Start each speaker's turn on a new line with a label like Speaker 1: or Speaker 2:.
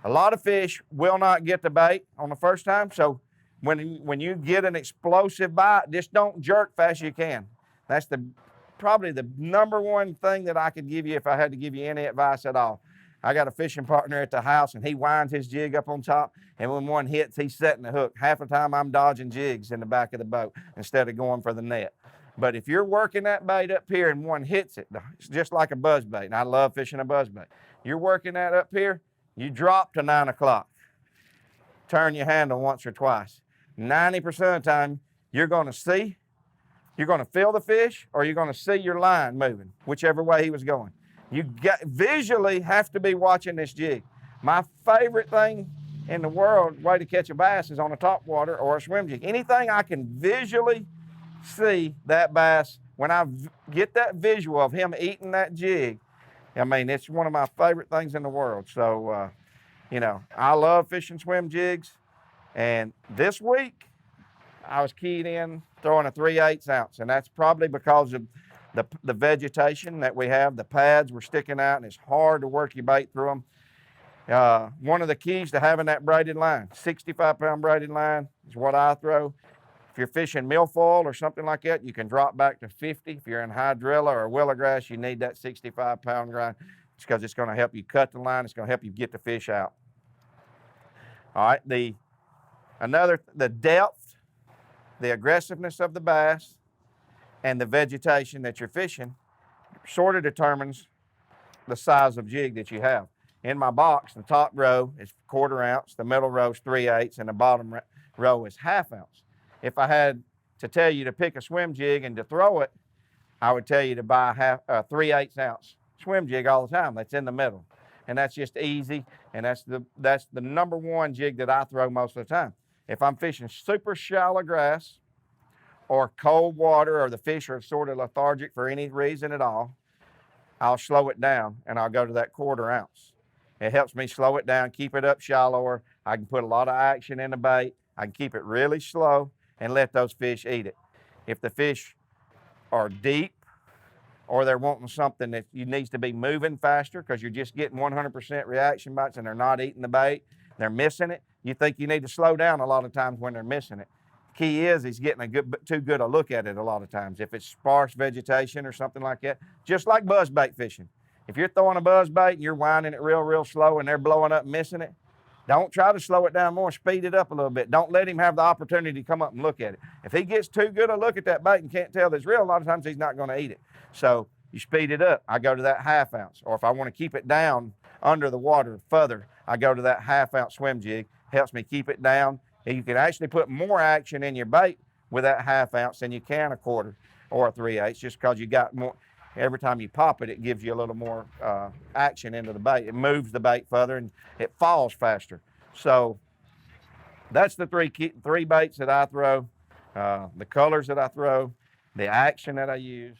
Speaker 1: A lot of fish will not get the bait on the first time, so when you get an explosive bite, just don't jerk fast as you can. That's probably the number one thing that I could give you if I had to give you any advice at all. I got a fishing partner at the house, and he winds his jig up on top, and when one hits, he's setting the hook. Half the time, I'm dodging jigs in the back of the boat instead of going for the net. But if you're working that bait up here and one hits it, it's just like a buzz bait, and I love fishing a buzz bait. You're working that up here, you drop to 9 o'clock. Turn your handle once or twice. 90% of the time, you're going to feel the fish, or you're going to see your line moving, whichever way he was going. You visually have to be watching this jig. My favorite thing in the world, way to catch a bass, is on a top water or a swim jig. Anything I can visually see that bass, when I get that visual of him eating that jig, I mean, it's one of my favorite things in the world. So, you know, I love fishing swim jigs. And this week, I was keyed in throwing a 3/8 ounce, and that's probably because of the vegetation that we have. The pads were sticking out, and it's hard to work your bait through them. One of the keys to having that braided line, 65-pound braided line, is what I throw. If you're fishing milfoil or something like that, you can drop back to 50. If you're in hydrilla or willow-grass, you need that 65-pound grind. It's because it's going to help you cut the line. It's going to help you get the fish out. All right, the depth, the aggressiveness of the bass, and the vegetation that you're fishing sort of determines the size of jig that you have. In my box, the top row is 1/4 ounce, the middle row is 3/8, and the bottom row is 1/2 ounce. If I had to tell you to pick a swim jig and to throw it, I would tell you to buy a 3/8 ounce swim jig all the time. That's in the middle. And that's just easy, and that's the number one jig that I throw most of the time. If I'm fishing super shallow grass or cold water, or the fish are sort of lethargic for any reason at all, I'll slow it down and I'll go to that 1/4 ounce. It helps me slow it down, keep it up shallower. I can put a lot of action in the bait. I can keep it really slow and let those fish eat it. If the fish are deep, or they're wanting something that needs to be moving faster because you're just getting 100% reaction bites and they're not eating the bait, they're missing it, you think you need to slow down a lot of times when they're missing it. Key is he's getting too good a look at it a lot of times. If it's sparse vegetation or something like that, just like buzz bait fishing. If you're throwing a buzz bait and you're winding it real slow and they're blowing up and missing it, don't try to slow it down more, speed it up a little bit. Don't let him have the opportunity to come up and look at it. If he gets too good a look at that bait and can't tell that it's real, a lot of times he's not going to eat it. So you speed it up. I go to that 1/2 ounce. Or if I want to keep it down under the water further, I go to that 1/2 ounce swim jig. Helps me keep it down. And you can actually put more action in your bait with that 1/2 ounce than you can a 1/4 or a 3/8, just because you got more. Every time you pop it, it gives you a little more action into the bait. It moves the bait further and it falls faster. So that's the three baits that I throw, the colors that I throw, the action that I use,